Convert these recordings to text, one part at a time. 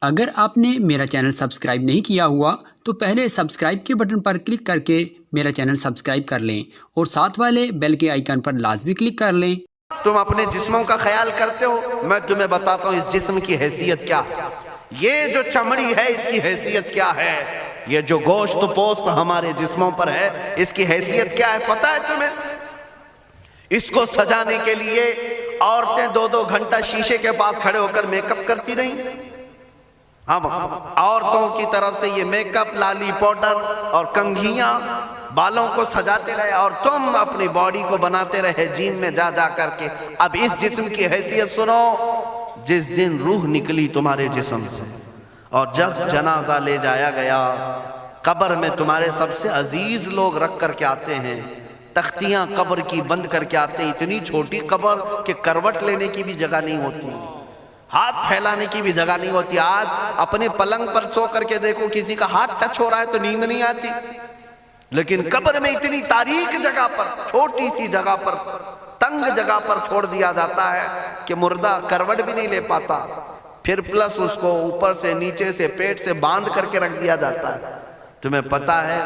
اگر آپ نے میرا چینل سبسکرائب نہیں کیا ہوا تو پہلے سبسکرائب کے بٹن پر کلک کر کے میرا چینل سبسکرائب کر لیں اور ساتھ والے بیل کے آئیکن پر لازمی کلک کر لیں۔ تم اپنے جسموں کا خیال کرتے ہو، میں تمہیں بتاتا ہوں اس جسم کی حیثیت کیا ہے۔ یہ جو چمڑی ہے اس کی حیثیت کیا ہے، یہ جو گوشت پوست ہمارے جسموں پر ہے اس کی حیثیت کیا ہے پتہ ہے تمہیں؟ اس کو سجانے کے لیے عورتیں 2-2 گھنٹہ شیشے کے پاس کھڑے ہو کر میک اپ کرتی رہیں۔ اب عورتوں کی طرف سے یہ میک اپ، لالی پاؤڈر اور کنگھیاں بالوں کو سجاتے رہے اور تم اپنی باڈی کو بناتے رہے جیم میں جا جا کر کے۔ اب اس جسم کی حیثیت سنو، جس دن روح نکلی تمہارے جسم سے اور جب جنازہ لے جایا گیا، قبر میں تمہارے سب سے عزیز لوگ رکھ کر کے آتے ہیں، تختیاں قبر کی بند کر کے آتے ہیں، اتنی چھوٹی قبر کہ کروٹ لینے کی بھی جگہ نہیں ہوتی، ہاتھ پھیلانے کی بھی جگہ نہیں ہوتی۔ آج اپنے پلنگ پر سو کر کے دیکھو، کسی کا ہاتھ ٹچ ہو رہا ہے تو نیند نہیں آتی، لیکن قبر میں اتنی تاریک جگہ پر، چھوٹی سی جگہ پر، تنگ جگہ پر چھوڑ دیا جاتا ہے کہ مردہ کروٹ بھی نہیں لے پاتا، پھر پلس اس کو اوپر سے نیچے سے پیٹ سے باندھ کر کے رکھ دیا جاتا ہے۔ تمہیں پتہ ہے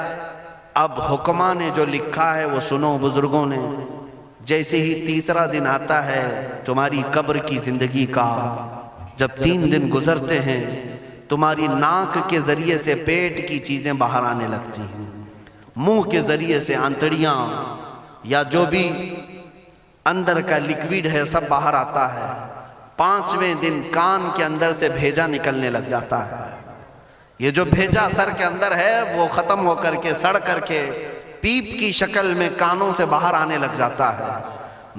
اب حکماں نے جو لکھا ہے وہ سنو بزرگوں نے، جیسے ہی تیسرا دن آتا ہے تمہاری قبر کی زندگی کا، جب 3 دن گزرتے ہیں تمہاری ناک کے ذریعے سے پیٹ کی چیزیں باہر آنے لگتی ہیں، منہ کے ذریعے سے آنتڑیاں یا جو بھی اندر کا لیکویڈ ہے سب باہر آتا ہے۔ 5ویں دن کان کے اندر سے بھیجا نکلنے لگ جاتا ہے، یہ جو بھیجا سر کے اندر ہے وہ ختم ہو کر کے سڑ کر کے پیپ کی شکل میں کانوں سے باہر آنے لگ جاتا ہے،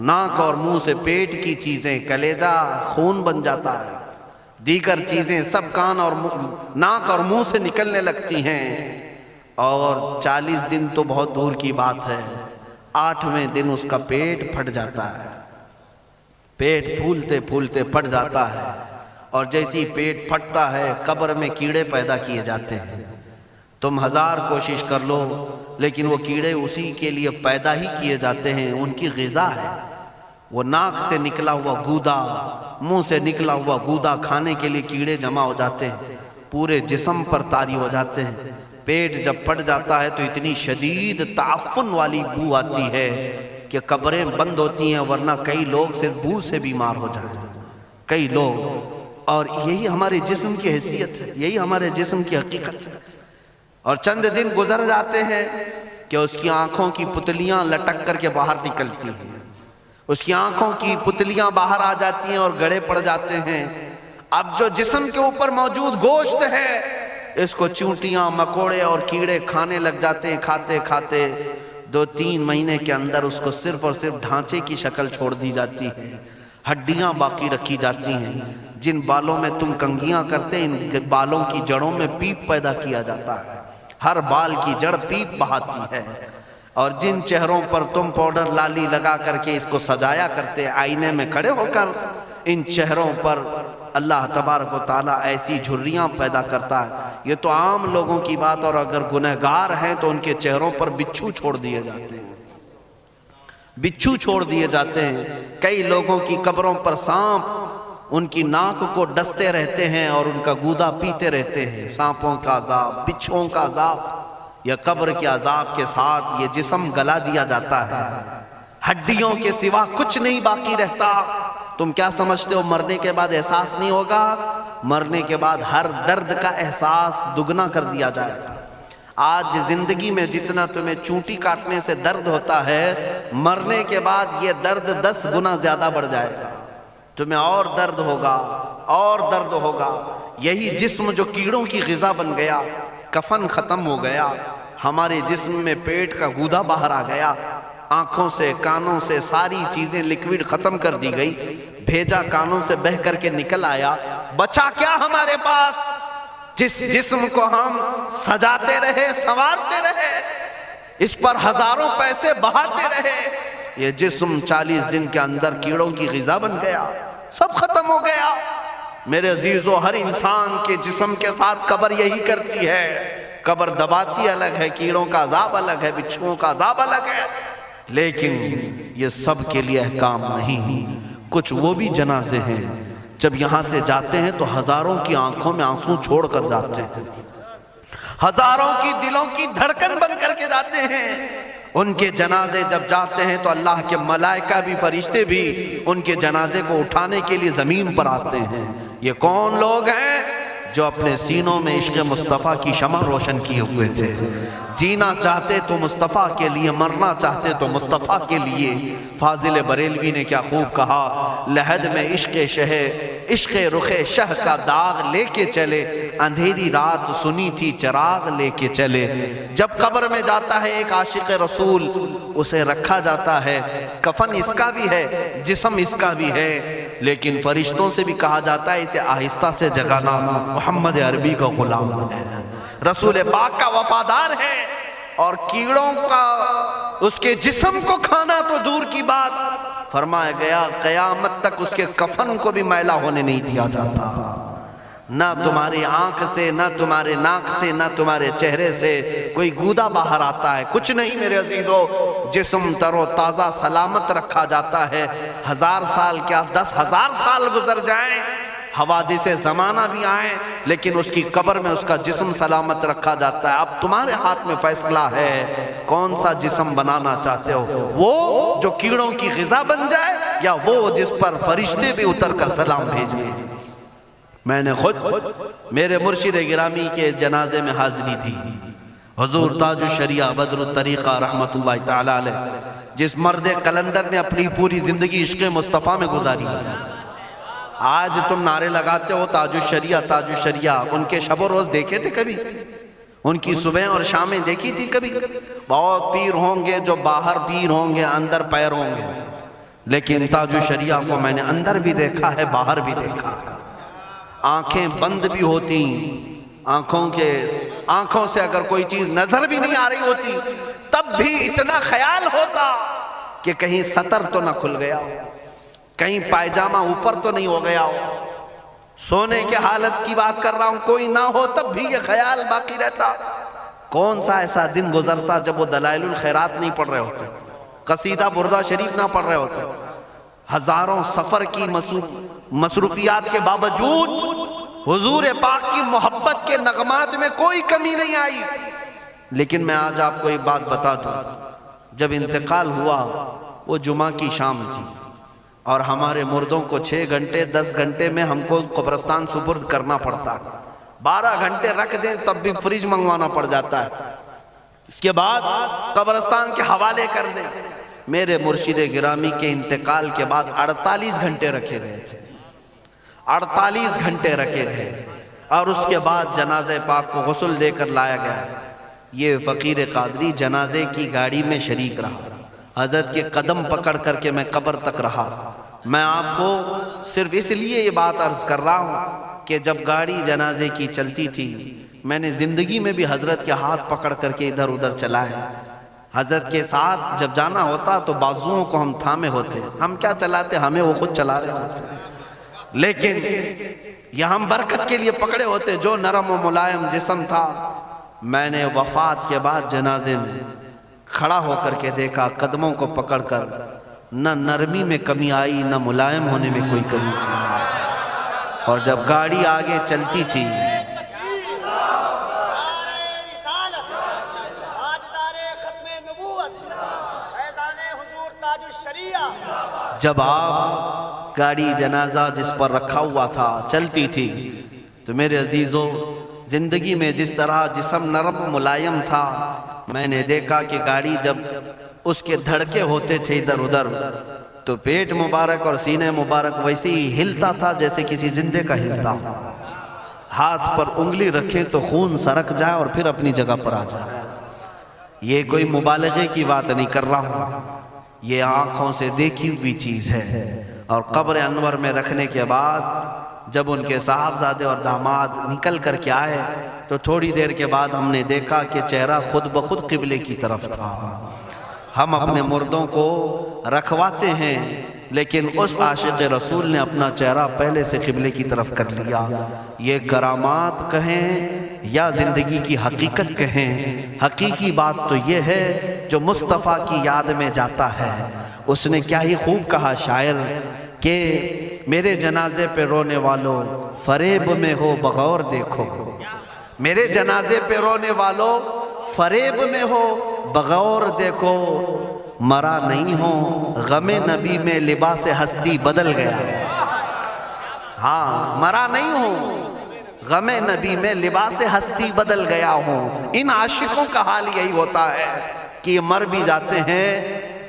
ناک اور منہ سے پیٹ کی چیزیں، کلیجہ خون بن جاتا ہے، دیگر چیزیں سب کان اور ناک اور منہ سے نکلنے لگتی ہیں، اور 40 دن تو بہت دور کی بات ہے، 8ویں دن اس کا پیٹ پھٹ جاتا ہے، پیٹ پھولتے پھولتے پھٹ جاتا ہے، اور جیسی پیٹ پھٹتا ہے قبر میں کیڑے پیدا کیے جاتے ہیں۔ تم 1000 کوشش کر لو لیکن وہ کیڑے اسی کے لیے پیدا ہی کیے جاتے ہیں، ان کی غذا ہے۔ وہ ناک سے نکلا ہوا گودا، منہ سے نکلا ہوا گودا کھانے کے لیے کیڑے جمع ہو جاتے ہیں، پورے جسم پر طاری ہو جاتے ہیں۔ پیٹ جب پھٹ جاتا ہے تو اتنی شدید تعفن والی بو آتی ہے کہ قبریں بند ہوتی ہیں، ورنہ کئی لوگ صرف بو سے بیمار ہو جاتے ہیں، کئی لوگ۔ اور یہی ہمارے جسم کی حیثیت ہے، یہی ہمارے جسم کی حقیقت ہے۔ اور چند دن گزر جاتے ہیں کہ اس کی آنکھوں کی پتلیاں لٹک کر کے باہر نکلتی ہیں، اس کی آنکھوں کی پتلیاں باہر آ جاتی ہیں اور گڑے پڑ جاتے ہیں۔ اب جو جسم کے اوپر موجود گوشت ہے اس کو چونٹیاں، مکوڑے اور کیڑے کھانے لگ جاتے ہیں، کھاتے کھاتے 2-3 مہینے کے اندر اس کو صرف اور صرف ڈھانچے کی شکل چھوڑ دی جاتی ہے، ہڈیاں باقی رکھی جاتی ہیں۔ جن بالوں میں تم کنگھیاں کرتے ان بالوں کی جڑوں میں پیپ پیدا کیا جاتا ہے، ہر بال کی جڑ پیپ بہاتی ہے۔ اور جن چہروں پر تم پاؤڈر لالی لگا کر کے اس کو سجایا کرتے، آئینے میں کھڑے ہو کر ان چہروں پر اللہ تبارک و تعالیٰ ایسی جھریاں پیدا کرتا ہے۔ یہ تو عام لوگوں کی بات، اور اگر گنہگار ہیں تو ان کے چہروں پر بچھو چھوڑ دیے جاتے ہیں، بچھو چھوڑ دیے جاتے ہیں۔ کئی لوگوں کی قبروں پر سانپ ان کی ناک کو ڈستے رہتے ہیں اور ان کا گودا پیتے رہتے ہیں۔ سانپوں کا عذاب، بچھوؤں کا عذاب، یا قبر کے عذاب کے ساتھ یہ جسم گلا دیا جاتا ہے، ہڈیوں کے سوا کچھ نہیں باقی رہتا۔ تم کیا سمجھتے ہو مرنے کے بعد احساس نہیں ہوگا؟ مرنے کے بعد ہر درد کا احساس دگنا کر دیا جائے گا۔ آج زندگی میں جتنا تمہیں چونٹی کاٹنے سے درد ہوتا ہے، مرنے کے بعد یہ درد 10 گنا زیادہ بڑھ جائے گا، تمہیں اور درد ہوگا، اور درد ہوگا۔ یہی جسم جو کیڑوں کی غذا بن گیا، کفن ختم ہو گیا، ہمارے جسم میں پیٹ کا گودا باہر آ گیا، آنکھوں سے کانوں سے ساری چیزیں لیکویڈ ختم کر دی گئی، بھیجا کانوں سے بہہ کر کے نکل آیا، بچا کیا ہمارے پاس؟ جس جسم کو ہم سجاتے رہے، سنوارتے رہے، اس پر ہزاروں پیسے بہاتے رہے، یہ جسم 40 دن کے اندر کیڑوں کی غذا بن گیا، سب ختم ہو گیا۔ میرے عزیزو، ہر انسان کے جسم کے ساتھ قبر یہی کرتی ہے، قبر دباتی الگ ہے، کیڑوں کا عذاب الگ ہے، بچھوؤں کا عذاب الگ ہے، لیکن یہ سب کے لیے احکام نہیں۔ کچھ وہ بھی جنازے ہیں جب یہاں سے جاتے ہیں تو ہزاروں کی آنکھوں میں آنسو چھوڑ کر جاتے ہیں، ہزاروں کی دلوں کی دھڑکن بن کر کے جاتے ہیں۔ ان کے جنازے جب جاتے ہیں تو اللہ کے ملائکہ بھی، فرشتے بھی ان کے جنازے کو اٹھانے کے لیے زمین پر آتے ہیں۔ یہ کون لوگ ہیں؟ جو اپنے سینوں میں عشق مصطفیٰ کی شمع روشن کیے ہوئے تھے، جینا چاہتے تو مصطفیٰ کے لیے، مرنا چاہتے تو مصطفیٰ کے لیے۔ فاضل بریلوی نے کیا خوب کہا، لحد میں عشق رخ شہ کا داغ لے کے چلے، اندھیری رات سنی تھی چراغ لے کے چلے۔ جب قبر میں جاتا ہے ایک عاشق رسول، اسے رکھا جاتا ہے، کفن اس کا بھی ہے، جسم اس کا بھی ہے، لیکن فرشتوں سے بھی کہا جاتا ہے اسے آہستہ سے جگانا، محمد عربی کا غلام ہے، رسول پاک کا وفادار ہے، اور کیڑوں کا اس کے جسم کو کھانا تو دور کی بات، فرمایا گیا قیامت تک اس کے کفن کو بھی میلا ہونے نہیں دیا جاتا۔ نہ تمہاری آنکھ سے، نہ تمہارے ناک سے، نہ تمہارے چہرے سے کوئی گودا باہر آتا ہے، کچھ نہیں میرے عزیزو، جسم تر و تازہ سلامت رکھا جاتا ہے۔ 1000 سال کیا 10,000 سال گزر جائیں، حوادث زمانہ بھی آئیں، لیکن اس کی قبر میں اس کا جسم سلامت رکھا جاتا ہے۔ اب تمہارے ہاتھ میں فیصلہ ہے، کون سا جسم بنانا چاہتے ہو، وہ جو کیڑوں کی غذا بن جائے، یا وہ جس پر فرشتے بھی اتر کر سلام بھیجیں۔ میں نے خود میرے مرشد گرامی کے جنازے میں حاضری دی، حضور تاج الشریعہ بدر الطریقہ رحمت اللہ تعالی علیہ، جس مرد قلندر نے اپنی پوری زندگی عشق مصطفیٰ میں گزاری ہے۔ آج تم نعرے لگاتے ہو تاج الشریعہ تاج الشریعہ، ان کے شب و روز دیکھے تھے کبھی؟ ان کی صبح اور شامیں دیکھی تھی کبھی؟ بہت پیر ہوں گے جو باہر پیر ہوں گے، اندر پیر ہوں گے، لیکن تاج الشریعہ کو میں نے اندر بھی دیکھا ہے، باہر بھی دیکھا ہے۔ آنکھیں بند بھی ہوتی، آنکھوں سے اگر کوئی چیز نظر بھی نہیں آ رہی ہوتی، تب بھی اتنا خیال ہوتا کہ کہیں سطر تو نہ کھل گیا ہو، کہیں پائجامہ اوپر تو نہیں ہو گیا ہو، سونے کے حالت کی بات کر رہا ہوں، کوئی نہ ہو تب بھی یہ خیال باقی رہتا۔ کون سا ایسا دن گزرتا جب وہ دلائل الخیرات نہیں پڑھ رہے ہوتے، قصیدہ بردہ شریف نہ پڑھ رہے ہوتے، ہزاروں سفر کی مصروفیات کے باوجود حضور پاک کی محبت کے نغمات میں کوئی کمی نہیں آئی۔ لیکن میں آج آپ کو ایک بات بتا دوں، جب انتقال ہوا وہ جمعہ کی شام تھی، اور ہمارے مردوں کو 6 گھنٹے 10 گھنٹے میں ہم کو قبرستان سپرد کرنا پڑتا، 12 گھنٹے رکھ دیں تب بھی فریج منگوانا پڑ جاتا ہے، اس کے بعد قبرستان کے حوالے کر دیں۔ میرے مرشد گرامی کے انتقال کے بعد 48 گھنٹے رکھے گئے تھے، 48 گھنٹے رکھے گئے، اور اس کے بعد جنازہ پاک کو غسل دے کر لایا گیا۔ یہ فقیر قادری جنازے کی گاڑی میں شریک رہا، حضرت کے قدم پکڑ کر کے میں قبر تک رہا۔ میں آپ کو صرف اس لیے یہ بات عرض کر رہا ہوں کہ جب گاڑی جنازے کی چلتی تھی، میں نے زندگی میں بھی حضرت کے ہاتھ پکڑ کر کے ادھر ادھر چلائے۔ حضرت کے ساتھ جب جانا ہوتا تو بازوؤں کو ہم تھامے ہوتے، ہم کیا چلاتے، ہمیں وہ خود چلا رہے ہوتے، لیکن یہ ہم برکت کے لیے پکڑے ہوتے۔ جو نرم و ملائم جسم تھا، میں نے وفات کے بعد جنازے میں کھڑا ہو کر کے دیکھا، قدموں کو پکڑ کر، نہ نرمی میں کمی آئی، نہ ملائم ہونے میں کوئی کمی تھی۔ اور جب گاڑی آگے چلتی تھی، جب آپ گاڑی جنازہ جس پر رکھا ہوا تھا چلتی تھی، تو میرے عزیزو زندگی میں جس طرح جسم نرم ملائم تھا، میں نے دیکھا کہ گاڑی جب اس کے دھڑکے ہوتے تھے ادھر ادھر، تو پیٹ مبارک اور سینے مبارک ویسے ہی ہلتا تھا جیسے کسی زندے کا ہلتا۔ ہاتھ پر انگلی رکھے تو خون سرک جائے اور پھر اپنی جگہ پر آ جائے۔ یہ کوئی مبالغے کی بات نہیں کر رہا ہوں، یہ آنکھوں سے دیکھی ہوئی چیز ہے۔ اور قبر انور میں رکھنے کے بعد جب ان کے صاحبزادے اور داماد نکل کر کے آئے، تو تھوڑی دیر کے بعد ہم نے دیکھا کہ چہرہ خود بخود قبلے کی طرف تھا۔ ہم اپنے مردوں کو رکھواتے ہیں، لیکن اس عاشق رسول نے اپنا چہرہ پہلے سے قبلے کی طرف کر لیا۔ یہ کرامات کہیں یا زندگی کی حقیقت کہیں، حقیقی بات تو یہ ہے جو مصطفیٰ کی یاد میں جاتا ہے۔ اس نے کیا ہی خوب کہا شاعر کہ میرے جنازے پہ رونے والوں فریب میں ہو بغور دیکھو، میرے جنازے پہ رونے والوں فریب میں ہو بغور دیکھو، مرا نہیں ہو غم نبی میں لباس ہستی بدل گیا، ہاں مرا نہیں ہو غم نبی میں لباس ہستی بدل گیا ہوں۔ ان عاشقوں کا حال یہی ہوتا ہے کہ یہ مر بھی جاتے ہیں،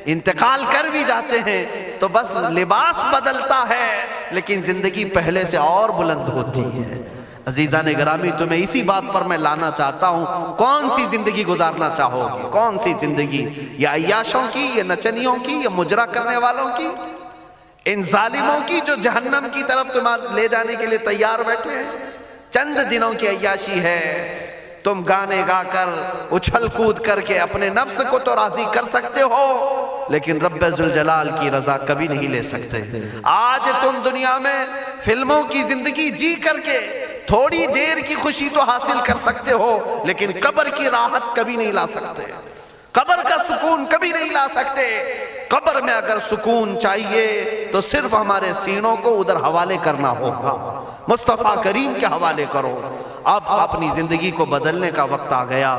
انتقال کر بھی جاتے ہیں، تو بس لباس بدلتا ہے لیکن زندگی پہلے سے اور بلند ہوتی ہے۔ عزیزان گرامی، تمہیں اسی بات پر میں لانا چاہتا ہوں، کون سی زندگی گزارنا چاہو گے؟ کون سی زندگی؟ یا عیاشوں کی، یا نچنیوں کی، یا مجرا کرنے والوں کی، ان ظالموں کی جو جہنم کی طرف تمہیں لے جانے کے لیے تیار بیٹھے ہیں؟ چند دنوں کی عیاشی ہے، تم گانے گا کر اچھل کود کر کے اپنے نفس کو تو راضی کر سکتے ہو، لیکن رب ذوالجلال کی رضا کبھی نہیں لے سکتے۔ آج تم دنیا میں فلموں کی زندگی جی کر کے تھوڑی دیر کی خوشی تو حاصل کر سکتے ہو، لیکن قبر کی راحت کبھی نہیں لا سکتے، قبر کا سکون کبھی نہیں لا سکتے۔ قبر میں اگر سکون چاہیے تو صرف ہمارے سینوں کو ادھر حوالے کرنا ہوگا، مصطفیٰ کریم کے حوالے کرو۔ اب اپنی زندگی کو بدلنے کا وقت آ گیا۔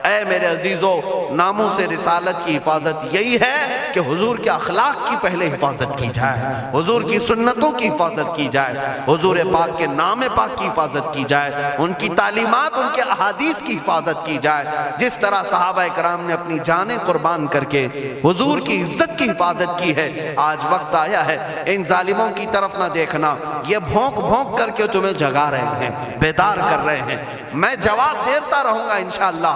اے میرے عزیزو، ناموس رسالت کی حفاظت یہی ہے کہ حضور کے اخلاق کی پہلے حفاظت کی جائے، حضور کی سنتوں کی حفاظت کی جائے، حضور پاک کے نام پاک کی حفاظت کی جائے، ان کی تعلیمات، ان کے احادیث کی حفاظت کی جائے۔ جس طرح صحابہ کرام نے اپنی جانیں قربان کر کے حضور کی عزت کی حفاظت کی ہے، آج وقت آیا ہے ان ظالموں کی طرف نہ دیکھنا، یہ بھونک بھونک کر کے تمہیں جگا رہے ہیں، بیدار کر رہے ہیں۔ میں جواب دیتا رہوں گا انشاءاللہ،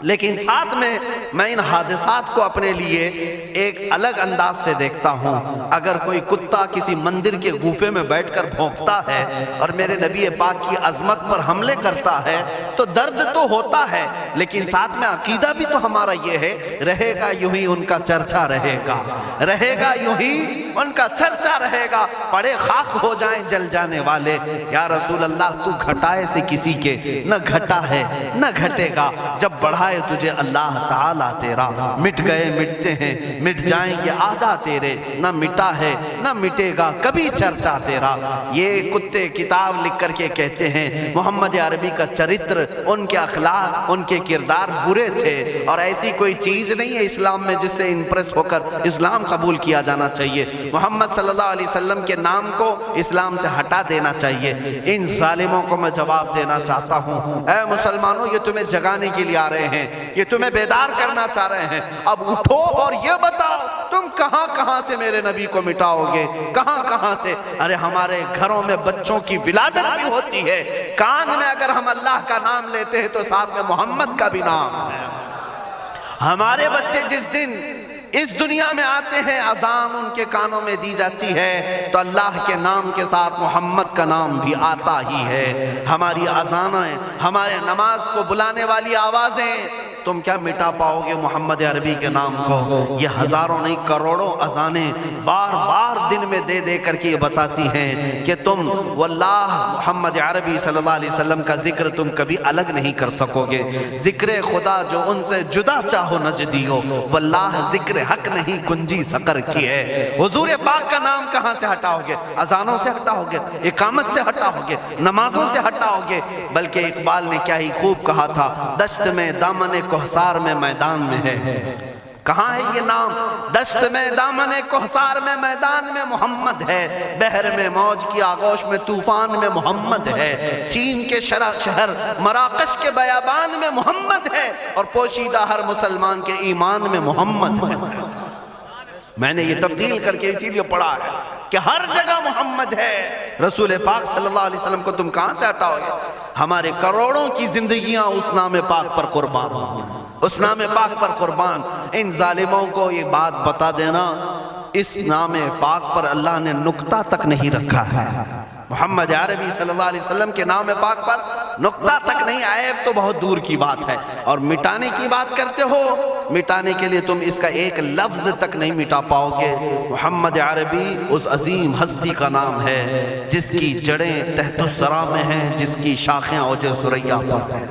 لیکن ساتھ میں ان حادثات کو اپنے لیے ایک الگ انداز سے دیکھتا ہوں۔ اگر کوئی کتا کسی مندر کے گوفے میں بیٹھ کر بھونکتا ہے اور میرے نبی پاک کی عظمت پر حملے کرتا ہے تو درد تو ہوتا ہے، لیکن ساتھ میں عقیدہ بھی تو ہمارا یہ ہے، رہے گا یوں ہی ان کا چرچا رہے گا، رہے گا یوں ہی ان کا چرچا رہے گا، پڑے خاک ہو جائیں جل جانے والے۔ یا رسول اللہ، تو گھٹائے سے کسی کے نہ گھٹا ہے نہ گھٹے گا، جب بڑھائے تجھے اللہ تعالیٰ تیرا، مٹ گئے مٹتے ہیں مٹ جائیں گے آدھا تیرے، نہ مٹا ہے نہ مٹے گا کبھی چرچا تیرا۔ یہ کتے کتاب لکھ کر کے کہتے ہیں محمد عربی کا چرتر، ان کے اخلاق، ان کے کردار برے تھے، اور ایسی کوئی چیز نہیں ہے اسلام میں جس سے امپریس ہو کر اسلام قبول کیا جانا چاہیے۔ محمد صلی اللہ علیہ وسلم کے نام کو اسلام سے ہٹا دینا چاہیے۔ ان ظالموں کو میں جواب دینا چاہتا ہوں، اے مسلمانوں، یہ تمہیں جگانے کے لیے آ رہے ہیں، یہ تمہیں بیدار کرنا چاہ رہے ہیں۔ اب اٹھو اور یہ بتاؤ تم کہاں کہاں سے میرے نبی کو مٹاؤ گے، کہاں کہاں سے؟ ارے ہمارے گھروں میں بچوں کی ولادت بھی ہوتی ہے، کان میں اگر ہم اللہ کا نام لیتے ہیں تو ساتھ میں محمد کا بھی نام ہے۔ ہمارے بچے جس دن اس دنیا میں آتے ہیں، اذان ان کے کانوں میں دی جاتی ہے تو اللہ کے نام کے ساتھ محمد کا نام بھی آتا ہی ہے۔ ہماری اذانیں، ہمارے نماز کو بلانے والی آوازیں، تم کیا مٹا پاؤ گے محمد عربی کے نام کو؟ یہ ہزاروں نہیں کروڑوں اذانیں بار بار دن میں دے دے کر کے یہ بتاتی ہیں کہ تم واللہ محمد عربی صلی اللہ علیہ وسلم کا ذکر تم کبھی الگ نہیں کر سکو گے۔ ذکر خدا جو ان سے جدا چاہو نجدی ہو، واللہ ذکر حق نہیں گنجی سقر کی ہے۔ حضور پاک کا نام کہاں سے ہٹاؤ گے؟ اذانوں سے ہٹاؤ گے، اقامت سے ہٹاؤ گے، نمازوں سے ہٹاؤ گے؟ بلکہ اقبال نے کیا ہی خوب کہا تھا، دشت میں دامن کوہسار میں میدان میں ہے۔ کہاں ہے یہ نام؟ دشت میں دامن کوہسار میں میدان میں محمد ہے، بحر میں موج کی آغوش میں طوفان میں محمد ہے، چین کے شہر مراکش کے بیابان میں محمد ہے، اور پوشیدہ ہر مسلمان کے ایمان میں محمد ہے۔ میں نے یہ تبدیل کر کے اسی لیے پڑھا ہے کہ ہر جگہ محمد ہے۔ رسول پاک صلی اللہ علیہ وسلم کو تم کہاں سے ہٹاؤ گے؟ ہمارے کروڑوں کی زندگیاں اس نام پاک پر قربان، اس نام پاک پر قربان۔ ان ظالموں کو یہ بات بتا دینا، اس نام پاک پر اللہ نے نقطہ تک نہیں رکھا ہے۔ محمد عربی صلی اللہ علیہ وسلم کے نام پاک پر نقطہ تک نہیں، عیب تو بہت دور کی بات ہے۔ اور مٹانے کی بات کرتے ہو، مٹانے کے لیے تم اس کا ایک لفظ تک نہیں مٹا پاؤ گے۔ محمد عربی اس عظیم ہستی کا نام ہے جس کی جڑیں تحت الثری میں ہیں، جس کی شاخیں اوج ثریا پر ہیں۔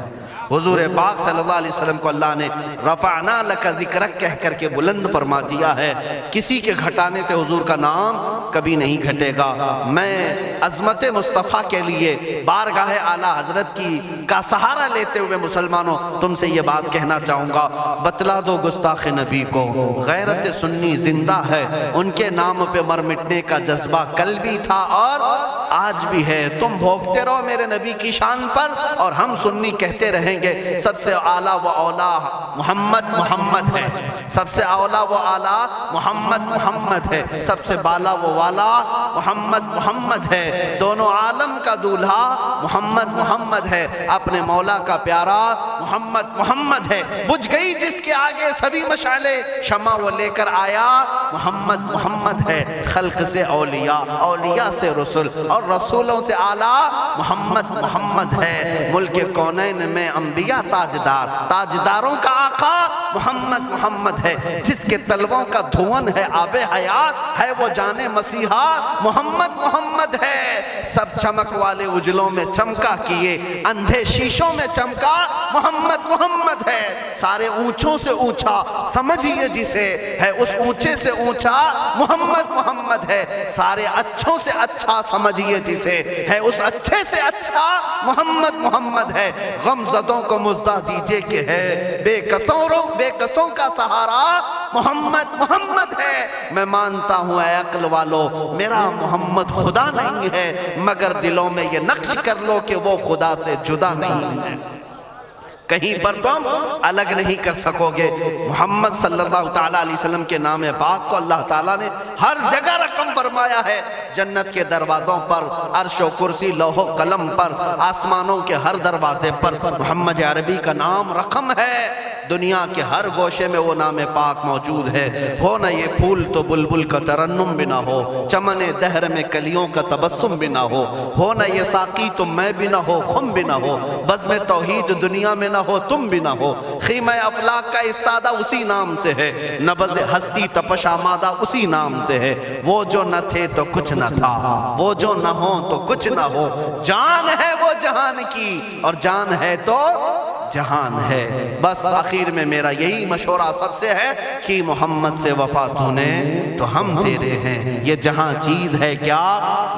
حضور پاک صلی اللہ علیہ وسلم کو اللہ نے رفعنا لک ذکرک کہہ کر کے بلند فرما دیا ہے۔ کسی کے گھٹانے سے حضور کا نام کبھی نہیں گھٹے گا۔ میں عظمت مصطفیٰ کے لیے بارگاہ اعلیٰ حضرت کا سہارا لیتے ہوئے مسلمانوں تم سے یہ بات کہنا چاہوں گا، بتلا دو گستاخ نبی کو غیرت سنی زندہ ہے، ان کے نام پہ مر مٹنے کا جذبہ کل بھی تھا اور آج بھی ہے۔ تم بھوکتے رہو میرے نبی کی شان پر اور ہم سنی کہتے رہیں گے سب سے اعلیٰ و اولا محمد ہے، سب سے اولا و اعلیٰ محمد ہے، سب سے بالا و والا محمد ہے، دونوں عالم کا دولہا محمد ہے، اپنے مولا کا پیارا محمد ہے۔ بجھ گئی جس کے آگے سبھی مشعلیں، شمع وہ لے کر آیا محمد ہے۔ خلق سے اولیاء، اولیاء سے رسول اور رسولوں سے اعلیٰ محمد ہے۔ ملک کونین میں انبیاء تاجدار، تاجداروں کا آقا محمد ہے، جس کے تلووں کا دھون ہے آب حیات، ہے وہ جانے مسیحا محمد ہے۔ سب چمک والے اجلوں میں چمکا کیے، اندھے شیشوں میں چمکا محمد ہے۔ سارے اونچوں سے اونچا سمجھیے جسے، ہے اس اونچے سے اونچا محمد ہے۔ سارے اچھوں سے اچھا سمجھیے جسے، ہے اس اچھے سے اچھا محمد ہے۔ غم زدوں کو مزدہ دیجئے کہ ہے بے کسوں کا سہارا محمد ہے۔ میں مانتا ہوں اے عقل والو میرا محمد خدا نہیں ہے، مگر دلوں میں یہ نقش کر لو کہ وہ خدا سے جدا نہیں ہے، کہیں پر تم الگ نہیں کر سکو گے۔ محمد صلی اللہ تعالیٰ علیہ وسلم کے نام پاک کو اللہ تعالیٰ نے ہر جگہ رقم فرمایا ہے، جنت کے دروازوں پر، عرش و کرسی لوح و قلم پر، آسمانوں کے ہر دروازے پر محمد عربی کا نام رقم ہے۔ دنیا کے ہر گوشے میں وہ نام پاک موجود ہے۔ ہو نہ یہ پھول تو بلبل کا ترنم بھی نہ ہو، چمن دہر میں کلیوں کا تبسم بھی نہ ہو نہ یہ ساقی تو میں بھی نہ ہو، خم بھی نہ ہو، بزم توحید دنیا میں نہ ہو، تم بھی نہ ہو۔ خیمہ افلاک کا استادہ اسی نام سے ہے، نبض ہستی تپش آمادہ اسی نام سے ہے۔ وہ جو نہ تھے تو کچھ نہ تھا، وہ جو نہ ہو تو کچھ نہ ہو، جان ہے وہ جہان کی اور جان ہے تو جہان ہے۔ بس آخر میں میرا یہی مشورہ سب سے ہے کہ محمد سے وفا تو نے تو ہم تیرے ہیں، یہ جہاں چیز ہے کیا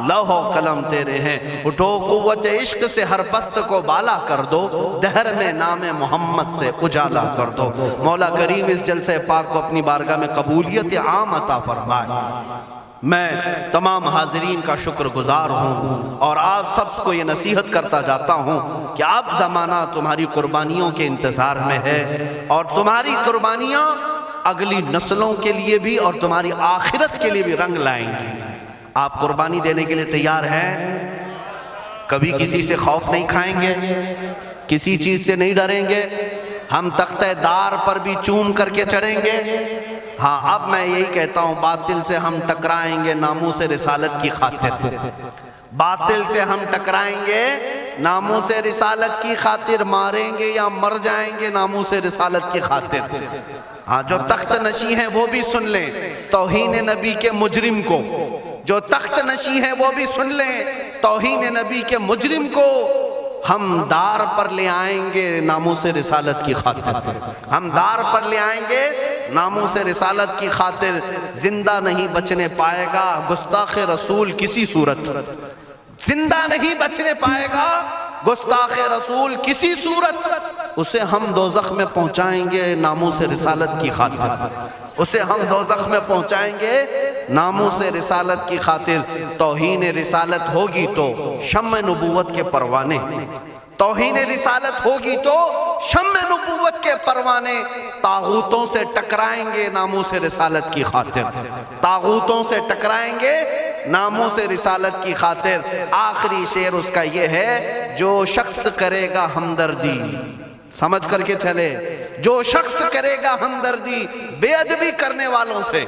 لوح و قلم تیرے ہیں۔ اٹھو قوت عشق سے ہر پست کو بالا کر دو، دہر میں نام محمد سے اجالا کر دو۔ مولا کریم اس جلسہ پاک کو اپنی بارگاہ میں قبولیت عام عطا فرمائے۔ میں تمام حاضرین کا شکر گزار ہوں اور آپ سب کو یہ نصیحت کرتا جاتا ہوں کہ اب زمانہ تمہاری قربانیوں کے انتظار میں ہے، اور تمہاری قربانیاں اگلی نسلوں کے لیے بھی اور تمہاری آخرت کے لیے بھی رنگ لائیں گی۔ آپ قربانی دینے کے لیے تیار ہیں؟ کبھی کسی سے خوف نہیں کھائیں گے، کسی چیز سے نہیں ڈریں گے، ہم تختہ دار پر بھی چوم کر کے چڑھیں گے۔ ہاں اب میں یہی کہتا ہوں، باطل سے ہم ٹکرائیں گے ناموس رسالت کی خاطر، باطل سے ہم ٹکرائیں گے ناموس رسالت کی خاطر، ماریں گے یا مر جائیں گے ناموس رسالت کی خاطر۔ ہاں جو تخت نشی ہیں وہ بھی سن لیں توہین نبی کے مجرم کو، جو تخت نشی ہیں وہ بھی سن لیں توہین نبی کے مجرم کو ہم دار پر لے آئیں گے ناموس رسالت کی خاطر، ہم دار پر لے آئیں گے ناموس رسالت کی خاطر۔ زندہ نہیں بچنے پائے گا گستاخ رسول کسی صورت، زندہ نہیں بچنے پائے گا گستاخ رسول کسی صورت، اسے ہم دوزخ میں پہنچائیں گے ناموس رسالت کی خاطر، اسے ہم دوزخ میں پہنچائیں گے ناموس رسالت کی خاطر۔ توہین رسالت ہوگی تو شمع نبوت کے پروانے، توہین رسالت ہوگی تو شمع نبوت کے پروانے طاغوتوں سے ٹکرائیں گے ناموس رسالت کی خاطر، طاغوتوں سے ٹکرائیں گے ناموس رسالت کی خاطر۔ آخری شعر اس کا یہ ہے، جو شخص کرے گا ہمدردی، سمجھ کر کے چلے، جو شخص کرے گا ہمدردی بے ادبی کرنے والوں سے،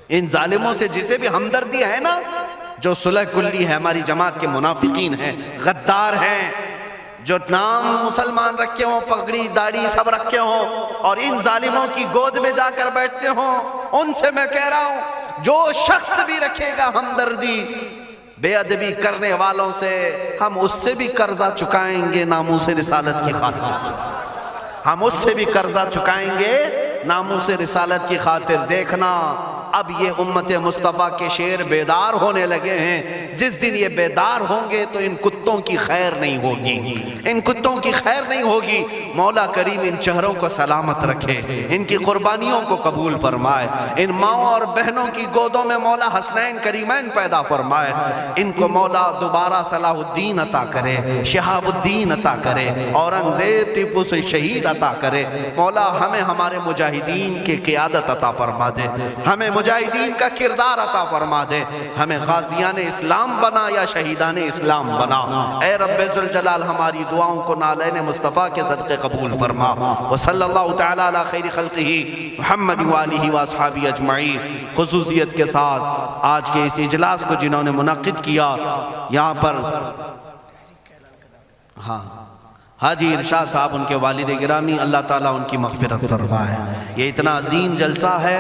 ان ظالموں سے جسے بھی ہمدردی ہے نا، جو صلح کلی ہے، ہماری جماعت کے منافقین ہیں، غدار ہیں، جو نام مسلمان رکھے ہوں، پگڑی داڑھی سب رکھے ہوں اور ان ظالموں کی گود میں جا کر بیٹھتے ہوں، ان سے میں کہہ رہا ہوں جو شخص بھی رکھے گا ہمدردی بے ادبی کرنے والوں سے، ہم اس سے بھی قرضہ چکائیں گے ناموس رسالت کی خاطر، ہم اس سے بھی قرضہ چکائیں گے ناموس رسالت کی خاطر۔ دیکھنا اب یہ امت مصطفیٰ کے شیر بیدار ہونے لگے ہیں۔ جس دن یہ بیدار ہوں گے تو ان کتوں کی خیر نہیں ہوگی، ان کتوں کی خیر نہیں ہوگی۔ مولا کریم ان چہروں کو سلامت رکھے، ان کی قربانیوں کو قبول فرمائے، ان ماؤں اور بہنوں کی گودوں میں مولا حسنین کریمین پیدا فرمائے، ان کو مولا دوبارہ صلاح الدین عطا کرے، شہاب الدین عطا کرے، اورنگزیب ٹیپو سے شہید عطا کرے۔ مولا ہمیں ہمارے مجاہدین کی قیادت عطا فرما دے، ہمیں مجاہدین کا کردار عطا فرما دے، ہمیں غازیان اسلام بنا یا شہیدان اسلام بنا۔ اے رب ذوالجلال ہماری دعاؤں کو نالین مصطفیٰ کے صدقے قبول فرما۔ وصلی اللہ تعالی علی خیر خلقہ محمد وآلہ واصحابہ اجمعین۔ خصوصیت کے ساتھ آج کے اس اجلاس کو جنہوں نے منعقد کیا، یہاں پر حاجی ارشاد صاحب ان کے والد گرامی، اللہ تعالیٰ ان کی مغفرت فرمائے۔ یہ اتنا عظیم جلسہ ہے،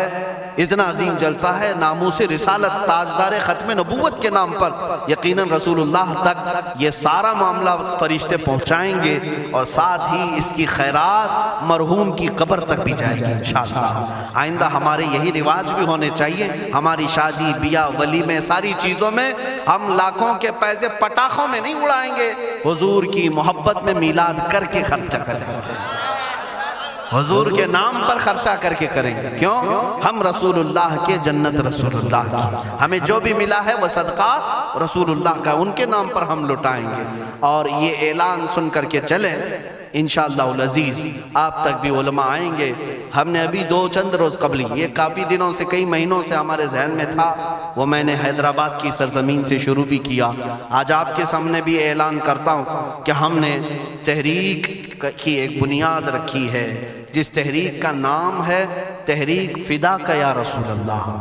اتنا عظیم جلسہ ہے، ناموس رسالت تاجدار ختم نبوت کے نام پر یقیناً رسول اللہ تک یہ سارا معاملہ فرشتے پہنچائیں گے، اور ساتھ ہی اس کی خیرات مرحوم کی قبر تک بھی جائے گی انشاءاللہ۔ آئندہ ہمارے یہی رواج بھی ہونے چاہیے، ہماری شادی بیاہ ولیمے ساری چیزوں میں ہم لاکھوں کے پیسے پٹاخوں میں نہیں اڑائیں گے، حضور کی محبت میں میلاد کر کے خرچہ کریں گے، حضور کے نام پر خرچہ کر کے کریں گے۔ کیوں؟ ہم رسول اللہ کے، جنت رسول اللہ کی، ہمیں جو بھی ملا ہے وہ صدقہ رسول اللہ کا، ان کے نام پر ہم لٹائیں گے۔ اور یہ اعلان سن کر کے چلیں انشاءاللہ العزیز، آپ تک بھی علماء آئیں گے۔ ہم نے ابھی چند روز قبل، یہ کافی دنوں سے، کئی مہینوں سے ہمارے ذہن میں تھا، وہ میں نے حیدرآباد کی سرزمین سے شروع بھی کیا۔ آج آپ کے سامنے بھی اعلان کرتا ہوں کہ ہم نے تحریک کی ایک بنیاد رکھی ہے، جس تحریک کا نام ہے تحریک فدا کا یا رسول اللہ،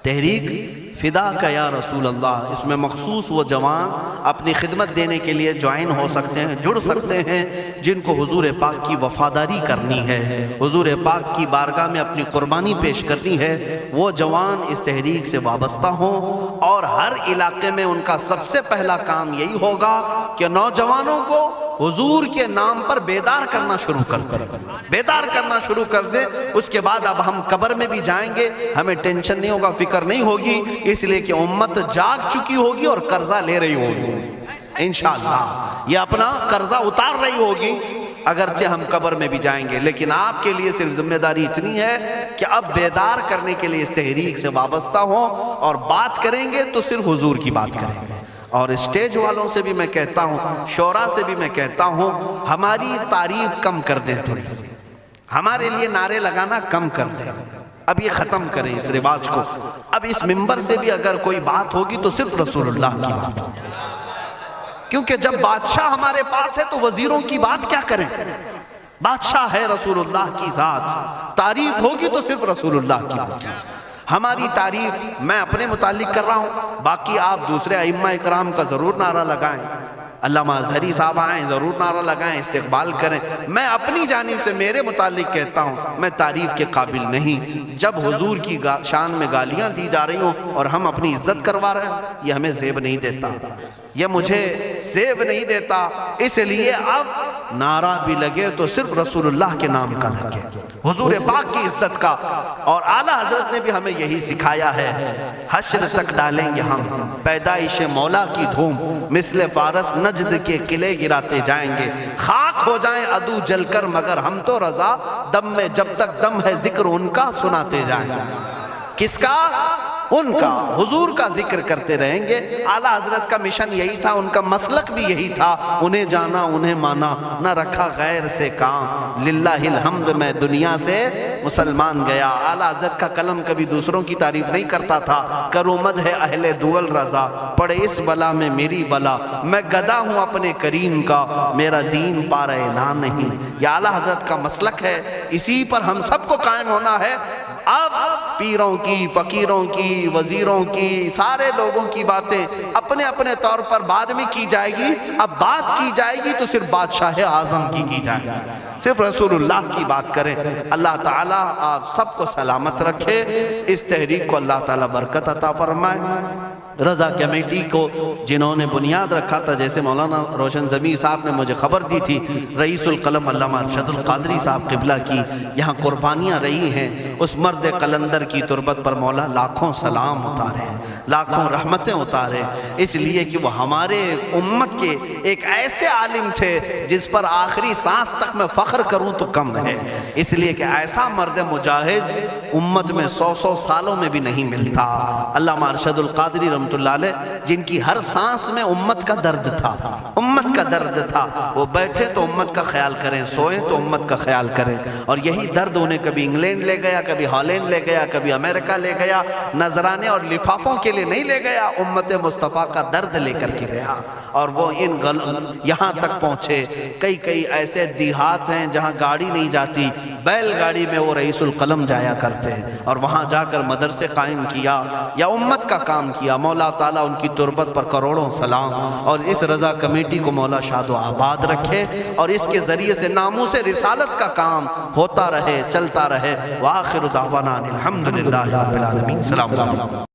تحریک فدا کا یا رسول اللہ۔ اس میں مخصوص وہ جوان اپنی خدمت دینے کے لیے جوائن ہو سکتے ہیں، جڑ سکتے ہیں، جن کو حضور پاک کی وفاداری کرنی ہے، حضور پاک کی بارگاہ میں اپنی قربانی پیش کرنی ہے۔ وہ جوان اس تحریک سے وابستہ ہوں، اور ہر علاقے میں ان کا سب سے پہلا کام یہی ہوگا کہ نوجوانوں کو حضور کے نام پر بیدار کرنا شروع کر دیں، بیدار کرنا شروع کر دیں۔ اس کے بعد اب ہم قبر میں بھی جائیں گے، ہمیں ٹینشن نہیں ہوگا، فکر نہیں ہوگی، اس لیے کہ امت جاگ چکی ہوگی اور قرضہ لے رہی ہوگی انشاءاللہ، یہ اپنا قرضہ اتار رہی ہوگی، اگرچہ ہم قبر میں بھی جائیں گے۔ لیکن آپ کے لیے صرف ذمہ داری اتنی ہے کہ اب بیدار کرنے کے لیے اس تحریک سے وابستہ ہوں، اور بات کریں گے تو صرف حضور کی بات کریں گے۔ اور اسٹیج والوں سے بھی میں کہتا ہوں، شورا سے بھی میں کہتا ہوں، ہماری تعریف کم کر دیں، تھوڑی سی ہمارے لیے نعرے لگانا کم کر دیں، اب یہ ختم کریں اس رواج کو۔ اب اس منبر سے بھی اگر کوئی بات ہوگی تو صرف رسول اللہ کی بات ہوگی، کیونکہ جب بادشاہ ہمارے پاس ہے تو وزیروں کی بات کیا کریں؟ بادشاہ ہے رسول اللہ کی ذات، تعریف ہوگی تو صرف رسول اللہ کی ہوگی۔ ہماری تعریف میں اپنے متعلق کر رہا ہوں، باقی آپ دوسرے ائمہ اکرام کا ضرور نعرہ لگائیں، علامہ اظہری صاحب آئیں ضرور نعرہ لگائیں، استقبال کریں۔ میں اپنی جانب سے میرے متعلق کہتا ہوں، میں تعریف کے قابل نہیں۔ جب حضور کی شان میں گالیاں دی جا رہی ہوں اور ہم اپنی عزت کروا رہے ہیں، یہ ہمیں زیب نہیں دیتا، یہ مجھے زیب نہیں دیتا۔ اس لیے اب نعرہ بھی لگے تو صرف رسول اللہ کے نام کا لگے، حضور پاک کی عزت کا۔ اور اعلیٰ حضرت نے بھی ہمیں یہی سکھایا ہے، حشر تک ڈالیں گے ہم پیدائش مولا کی دھوم، مثل فارس نجد کے قلعے گراتے جائیں گے، خاک ہو جائیں عدو جل کر مگر ہم تو رضا، دم میں جب تک دم ہے ذکر ان کا سناتے جائیں گے۔ کس کا؟ ان کا، حضور کا ذکر کرتے رہیں گے۔ اعلیٰ حضرت کا مشن یہی تھا، ان کا مسلک بھی یہی تھا، انہیں جانا انہیں مانا، نہ رکھا غیر سے کام، للہ الحمد میں دنیا سے مسلمان گیا۔ اعلیٰ حضرت کا قلم کبھی دوسروں کی تعریف نہیں کرتا تھا، کرو مدح اہل دول رضا، پڑے اس بلا میں میری بلا، میں گدا ہوں اپنے کریم کا، میرا دین پارہ اعلان نہیں۔ یہ اعلیٰ حضرت کا مسلک ہے، اسی پر ہم سب کو قائم ہونا ہے۔ اب پیروں کی، فقیروں کی، وزیروں کی، سارے لوگوں کی باتیں اپنے اپنے طور پر بعد میں کی جائے گی، اب بات کی جائے گی تو صرف بادشاہ اعظم کی جائے گی، صرف رسول اللہ کی بات کریں۔ اللہ تعالیٰ آپ سب کو سلامت رکھے، اس تحریک کو اللہ تعالیٰ برکت عطا فرمائے۔ رضا کمیٹی کو جنہوں نے بنیاد رکھا تھا، جیسے مولانا روشن زمیں صاحب نے مجھے خبر دی تھی، رئیس القلم علامہ ارشد القادری صاحب قبلہ کی یہاں قربانیاں رہی ہیں، اس مرد قلندر کی تربت پر مولا لاکھوں سلام اتارے، لاکھوں رحمتیں اتارے، اس لیے کہ وہ ہمارے امت کے ایک ایسے عالم تھے جس پر آخری سانس تک میں فخر کروں تو کم ہے، اس لیے کہ ایسا مرد مجاہد امت میں 100 سالوں میں بھی نہیں ملتا۔ علامہ ارشد القادری رحمۃ اللہ علیہ جن کی ہر سانس میں امت کا درد تھا، امت کا درد تھا، وہ بیٹھے تو امت کا خیال کریں، سوئے تو امت کا خیال کریں، اور یہی درد انہیں کبھی انگلینڈ لے گیا، کبھی ہالینڈ لے گیا، کبھی امریکہ لے گیا، نذرانے اور لفافوں کے لیے نہیں لے گیا، امت مصطفیٰ کا درد لے کر کے گیا، اور وہ یہاں تک پہنچے۔ کئی ایسے دیہات ہیں جہاں گاڑی نہیں جاتی، بیل گاڑی میں وہ رئیس القلم جایا کرتے، اور وہاں جا کر مدرسے قائم کیا یا امت کا کام کیا۔ مولا تعالیٰ ان کی تربت پر کروڑوں سلام، اور اس رضا کمیٹی کو مولا شاد و آباد رکھے، اور اس کے ذریعے سے ناموس رسالت کا کام ہوتا رہے، چلتا رہے۔ وآخر دعوانا الحمدللہ رب العالمین۔ السلام علیکم۔